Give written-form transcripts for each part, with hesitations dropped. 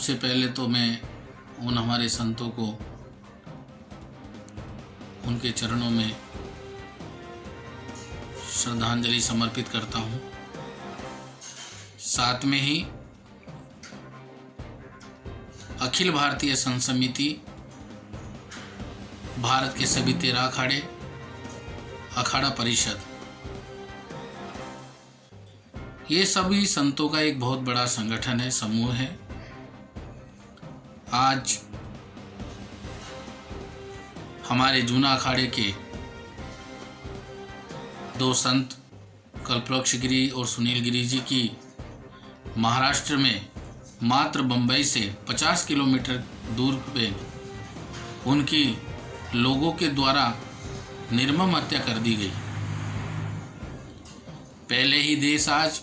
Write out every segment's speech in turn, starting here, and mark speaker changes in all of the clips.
Speaker 1: सबसे पहले तो मैं उन हमारे संतों को उनके चरणों में श्रद्धांजलि समर्पित करता हूँ। साथ में ही अखिल भारतीय संत समिति, भारत के सभी 13 अखाड़े, अखाड़ा परिषद, ये सभी संतों का एक बहुत बड़ा संगठन है, समूह है। आज हमारे जूना अखाड़े के 2 संत कल्पवृक्ष गिरी और सुनील गिरी जी की महाराष्ट्र में मात्र बंबई से 50 किलोमीटर दूर पे उनकी लोगों के द्वारा निर्मम हत्या कर दी गई। पहले ही देश आज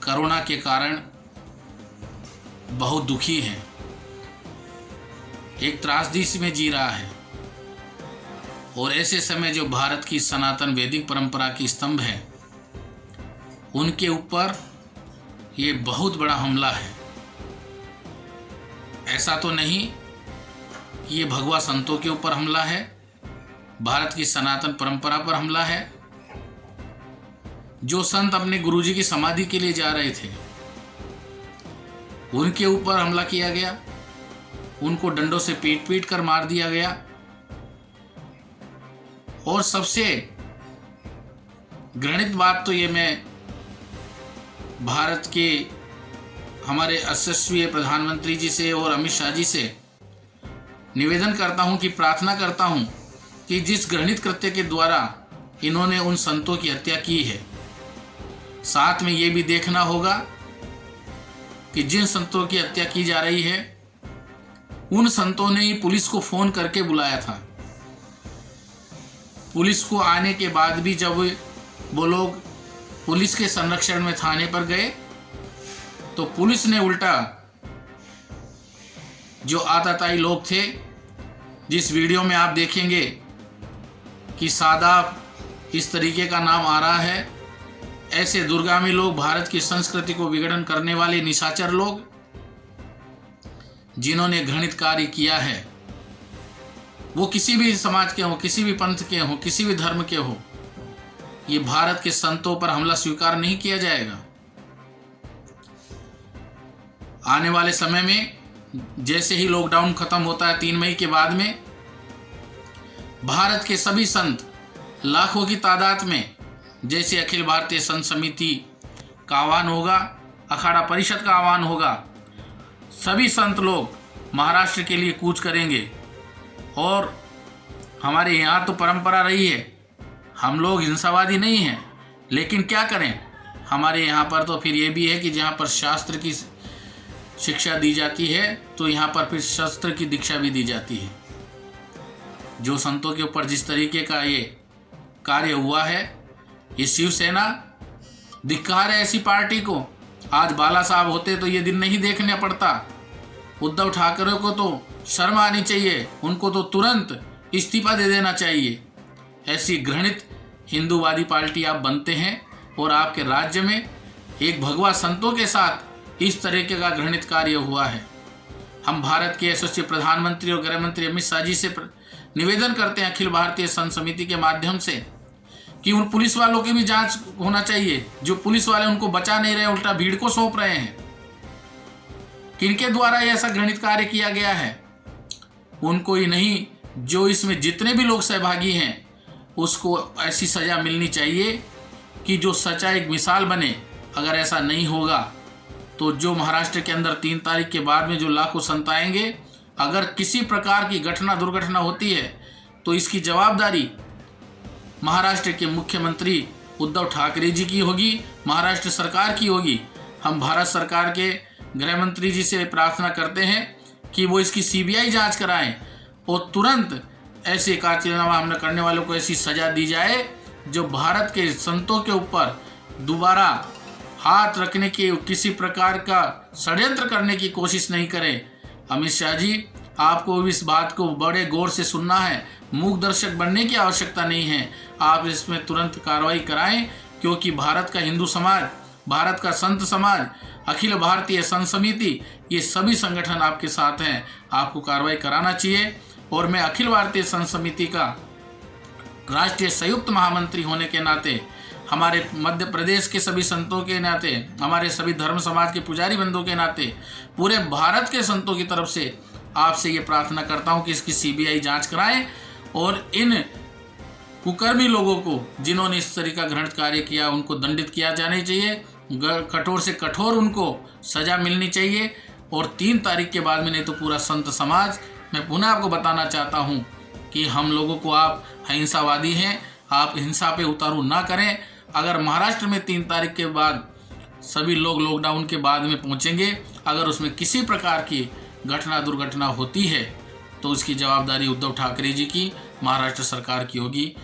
Speaker 1: कोरोना के कारण बहुत दुखी है, एक त्रासदी में जी रहा है, और ऐसे समय जो भारत की सनातन वैदिक परंपरा की स्तंभ है, उनके ऊपर ये बहुत बड़ा हमला है। ऐसा तो नहीं कि ये भगवा संतों के ऊपर हमला है, भारत की सनातन परंपरा पर हमला है। जो संत अपने गुरुजी की समाधि के लिए जा रहे थे, उनके ऊपर हमला किया गया, उनको डंडों से पीट पीट कर मार दिया गया। और सबसे घृणित बात तो ये मैं भारत के हमारे यशस्वी प्रधानमंत्री जी से और अमित शाह जी से निवेदन करता हूं कि प्रार्थना करता हूं कि जिस घृणित कृत्य के द्वारा इन्होंने उन संतों की हत्या की है, साथ में ये भी देखना होगा कि जिन संतों की हत्या की जा रही है, उन संतों ने ही पुलिस को फोन करके बुलाया था। पुलिस को आने के बाद भी जब वो लोग पुलिस के संरक्षण में थाने पर गए, तो पुलिस ने उल्टा जो आतताई लोग थे, जिस वीडियो में आप देखेंगे कि सादाब इस तरीके का नाम आ रहा है, ऐसे दुर्गामी लोग, भारत की संस्कृति को विघटन करने वाले निशाचर लोग, जिन्होंने घृणित कार्य किया है, वो किसी भी समाज के हो, किसी भी पंथ के हो, किसी भी धर्म के हो, ये भारत के संतों पर हमला स्वीकार नहीं किया जाएगा। आने वाले समय में जैसे ही लॉकडाउन खत्म होता है 3 मई के बाद में, भारत के सभी संत लाखों की तादाद में, जैसे अखिल भारतीय संत समिति का आह्वान होगा, अखाड़ा परिषद का आह्वान होगा, सभी संत लोग महाराष्ट्र के लिए कूच करेंगे। और हमारे यहाँ तो परंपरा रही है, हम लोग हिंसावादी नहीं हैं, लेकिन क्या करें, हमारे यहाँ पर तो फिर ये भी है कि जहाँ पर शास्त्र की शिक्षा दी जाती है, तो यहाँ पर फिर शस्त्र की दीक्षा भी दी जाती है। जो संतों के ऊपर जिस तरीके का ये कार्य हुआ है, ये शिवसेना धिक्कार है ऐसी पार्टी को। आज बाला साहब होते तो ये दिन नहीं देखना पड़ता। उद्धव ठाकरे को तो शर्म आनी चाहिए, उनको तो तुरंत इस्तीफा दे देना चाहिए। ऐसी घृणित हिंदूवादी पार्टी आप बनते हैं, और आपके राज्य में एक भगवा संतों के साथ इस तरीके का घृणित कार्य हुआ है। हम भारत के यशस्वी प्रधानमंत्री और गृह मंत्री अमित शाह जी से निवेदन करते हैं, अखिल भारतीय संत समिति के माध्यम से, कि उन पुलिस वालों की भी जांच होना चाहिए। जो पुलिस वाले उनको बचा नहीं रहे, उल्टा भीड़ को सौंप रहे हैं। किनके द्वारा ऐसा घृणित कार्य किया गया है, उनको ही नहीं, जो इसमें जितने भी लोग सहभागी हैं, उसको ऐसी सजा मिलनी चाहिए कि जो सच्चा एक मिसाल बने। अगर ऐसा नहीं होगा तो जो महाराष्ट्र के अंदर 3 तारीख के बाद में जो लाखों संत आएंगे, अगर किसी प्रकार की घटना दुर्घटना होती है, तो इसकी जवाबदारी महाराष्ट्र के मुख्यमंत्री उद्धव ठाकरे जी की होगी, महाराष्ट्र सरकार की होगी। हम भारत सरकार के गृह मंत्री जी से प्रार्थना करते हैं कि वो इसकी सीबीआई जांच कराएं, और तुरंत ऐसे कारनामा करने वालों को ऐसी सजा दी जाए जो भारत के संतों के ऊपर दोबारा हाथ रखने की, किसी प्रकार का षड्यंत्र करने की कोशिश नहीं करें। अमित शाह जी, आपको इस बात को बड़े गौर से सुनना है, मूक दर्शक बनने की आवश्यकता नहीं है। आप इसमें तुरंत कार्रवाई कराएं, क्योंकि भारत का हिंदू समाज भारत का संत समाज, अखिल भारतीय संत समिति, ये सभी संगठन आपके साथ हैं। आपको कार्रवाई कराना चाहिए। और मैं अखिल भारतीय संत समिति का राष्ट्रीय संयुक्त महामंत्री होने के नाते, हमारे मध्य प्रदेश के सभी संतों के नाते, हमारे सभी धर्म समाज के पुजारी बंधुओं के नाते, पूरे भारत के संतों की तरफ से आपसे ये प्रार्थना करता हूँ कि इसकी सीबीआई जांच कराएं और इन कुकर्मी लोगों को, जिन्होंने इस तरह का घृणित कार्य किया, उनको दंडित किया जाना चाहिए। कठोर से कठोर उनको सजा मिलनी चाहिए। और 3 तारीख के बाद में, नहीं तो पूरा संत समाज, मैं पुनः आपको बताना चाहता हूँ कि हम लोगों को, आप अहिंसावादी हैं, आप हिंसा पे उतारू ना करें। अगर महाराष्ट्र में 3 तारीख के बाद सभी लोग लॉकडाउन के बाद में पहुंचेंगे, अगर उसमें किसी प्रकार की घटना दुर्घटना होती है तो उसकी जवाबदारी उद्धव ठाकरे जी की, महाराष्ट्र सरकार की होगी।